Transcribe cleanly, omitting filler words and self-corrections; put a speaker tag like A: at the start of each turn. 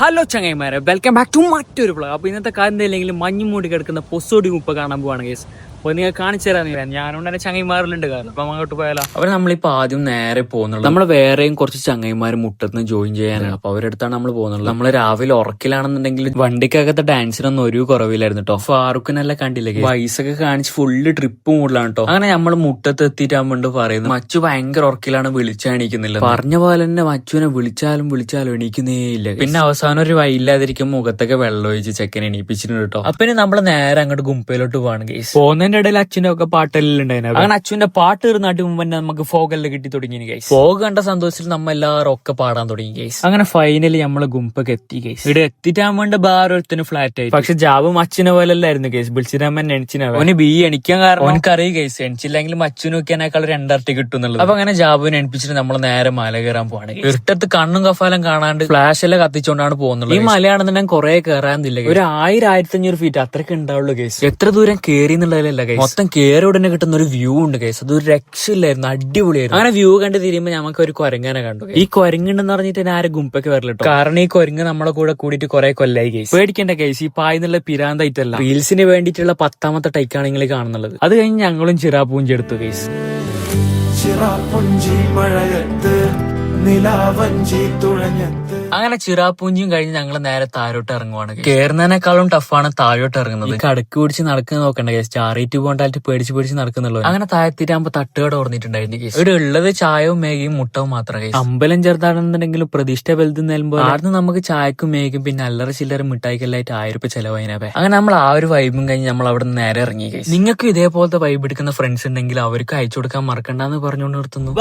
A: Hello ചങ്ങായിമാരെ, welcome back to മറ്റൊരു vlog. അപ്പോൾ ഇന്നത്തെ കാര്യം എന്തെങ്കിലും മഞ്ഞ് മൂടി കിടക്കുന്ന പൊസോടി മുപ്പ കാണാൻ പോവാണ് ഗൈസ്. അപ്പോൾ നിങ്ങൾ കാണിച്ചു തരാൻ ഞാനോണ്ട് തന്നെ ചങ്ങൈമാറിലുണ്ട്. കാരണം അപ്പം അങ്ങോട്ട് പോയാലോ. അവർ നമ്മളിപ്പോൾ ആദ്യം നേരെ പോകുന്നുള്ളൂ. നമ്മൾ വേറെയും കുറച്ച് ചങ്ങൈമാർ മുട്ടത്തിന് ജോയിൻ ചെയ്യാനാണ്. അപ്പോൾ അവരെടുത്താണ് നമ്മൾ പോകുന്നത്. നമ്മൾ രാവിലെ ഉറക്കിലാണെന്നുണ്ടെങ്കിൽ വണ്ടിക്കകത്തെ ഡാൻസിനൊന്നും ഒരു കുറവില്ലായിരുന്നു കേട്ടോ. ഫാറൂഖിനെല്ലാം കണ്ടില്ലേ, വയസ്സൊക്കെ കാണിച്ച് ഫുള്ള് ട്രിപ്പ് മൂഡിലാണ് കേട്ടോ. അങ്ങനെ നമ്മൾ മുട്ടത്ത് എത്തിയിട്ടാകുമ്പോൾ പറയുന്നത് മച്ചു ഭയങ്കര ഉറക്കിലാണ്, വിളിച്ചാണിക്കുന്നില്ല. പറഞ്ഞ പോലെ തന്നെ മച്ചുവിനെ വിളിച്ചാലും എണീക്കുന്നേ ഇല്ല. പിന്നെ അവസാനം ഒരു വൈയില്ലാതിരിക്കും മുഖത്തൊക്കെ വെള്ളം ഒഴിച്ച് ചെക്കനെ എണീപ്പിച്ചിട്ടുണ്ട് കേട്ടോ. അപ്പൊ നമ്മൾ നേരെ അങ്ങോട്ട് ഗുംപ്പയിലോട്ട് പോവാണ് ഗൈസ്. പോകുന്നതിന്റെ ഇടയിൽ അച്ഛന്റെ ഒക്കെ പാട്ടെല്ലാം ഉണ്ടായിരുന്നു. അങ്ങനെ അച്ഛന്റെ പാട്ട് തീർന്നാട്ടി മുമ്പ് തന്നെ നമുക്ക് ഫോഗെല്ലാം കിട്ടി തുടങ്ങി ഗൈസ്. ഫോഗ് കണ്ട സന്തോഷത്തിൽ നമ്മൾ എല്ലാവരും ഒക്കെ പാടാൻ തുടങ്ങി ഗൈസ്. അങ്ങനെ ഫൈനലി നമ്മള് ഗുംപ്പൊക്കെ എത്തി ഗൈസ്. ഇവിടെ എത്തിയിട്ടാൻ വേണ്ട വേറൊരുത്തിന് ഫ്ലാറ്റ് ആയി. പക്ഷെ ജാബും അച്ഛനെ പോലെ അല്ലായിരുന്നു ഗൈസ്. വിളിച്ചിരാമൻ എണിച്ചിനാവും. അവന് ബി എണിക്കാൻ കാരണം അവനക്കറിയ ഗൈസ്, എണിച്ചില്ലെങ്കിലും അച്ഛനും നോക്കിയാനേക്കാൾ രണ്ടരട്ടി കിട്ടും എന്നുള്ളത്. അപ്പൊ അങ്ങനെ ജാബുവിനെ എണിപ്പിച്ചിട്ട് നമ്മൾ നേരെ മല കയറാൻ പോവാണ്. ഇരുട്ടത്ത് കണ്ണും കഫാലും കാണാണ്ട് ഫ്ലാഷ് എല്ലാം കത്തിച്ചോണ്ടാണ് പോകുന്നത്. ഈ മലയാണെന്നുണ്ടെങ്കിൽ കുറെ കയറാനില്ല, ഒരു 1000-1500 ഫീറ്റ് അത്രയ്ക്ക് ഉണ്ടാവുള്ളൂ ഗൈസ്. എത്ര ദൂരം കയറി എന്നുള്ളതല്ല ഗൈസ്, മൊത്തം കയറി ഉടനെ കിട്ടുന്ന ഒരു വ്യൂ ഉണ്ട് ഗൈസ്. അതൊരു രക്ഷയില്ലായിരുന്നു, അടിപൊളിയായിരുന്നു. അങ്ങനെ വ്യൂ കണ്ട് തിരിയുമ്പോൾ നമുക്ക് ഒരു കുരങ്ങനെ കണ്ടു. ഈ കുരങ്ങുണ്ടെന്ന് പറഞ്ഞിട്ട് ഞാൻ ആരും ഗുംപ്പൊക്കെ വരല്ലോ, കാരണം ഈ കുരങ്ങ് നമ്മളെ കൂടെ കൂടിയിട്ട് കുറെ കൊല്ലായി ഗൈസ്. പേടിക്കേണ്ട ഗൈസ്, ഈ പായെന്നുള്ള പിരാന്തായിട്ടല്ല, റീൽസിന് വേണ്ടിയിട്ടുള്ള 10ാമത്തെ ടൈക്കാണ് നിങ്ങൾ കാണുന്നത്. അത് കഴിഞ്ഞ് ഞങ്ങളും ചിറാപ്പൂഞ്ചി എടുത്തു ഗൈസ്. അങ്ങനെ ചിറാപ്പൂഞ്ചിയും കഴിഞ്ഞ് ഞങ്ങൾ നേരെ താഴോട്ട് ഇറങ്ങുവാണ്. കയറുന്നതിനേക്കാളും ടഫാണ് താഴോട്ട് ഇറങ്ങുന്നത്. കടക്ക് പിടിച്ച് നടക്കുന്ന നോക്കണ്ട ഗൈസ്, ചാറിയിട്ട് പോകണ്ടായിട്ട് പേടിച്ച് നടക്കുന്നുള്ളൂ. അങ്ങനെ താഴത്തിട്ടാകുമ്പോ തട്ടുകട ഓർന്നിട്ടുണ്ടായിരുന്നു ഗൈസ്. ഇവിടെ ഉള്ളത് ചായവും മേഘയും മുട്ടവും മാത്രം ഗൈസ്. അമ്പലം ചെറുതാണെന്നുണ്ടെങ്കിലും പ്രതിഷ്ഠ വലുത് നൽകുമ്പോൾ ആദ്യം നമുക്ക് ചായക്കും മേഘയും പിന്നെ അല്ലറ ചില്ലറ മിഠായിക്കെല്ലായിട്ട് 1000 രൂപ ചെലവായിനാവേ. അങ്ങനെ നമ്മൾ ആ ഒരു വൈബും കഴിഞ്ഞ് നമ്മൾ അവിടെ നിന്ന് നേരെ ഇറങ്ങി ഗൈസ്. നിങ്ങൾക്ക് ഇതേപോലത്തെ വൈബ് എടുക്കുന്ന ഫ്രണ്ട്സ് ഉണ്ടെങ്കിൽ അവർക്ക് അയച്ചു കൊടുക്കാൻ മറക്കണ്ടെന്ന് പറഞ്ഞുകൊണ്ട് നിർത്തുന്നു.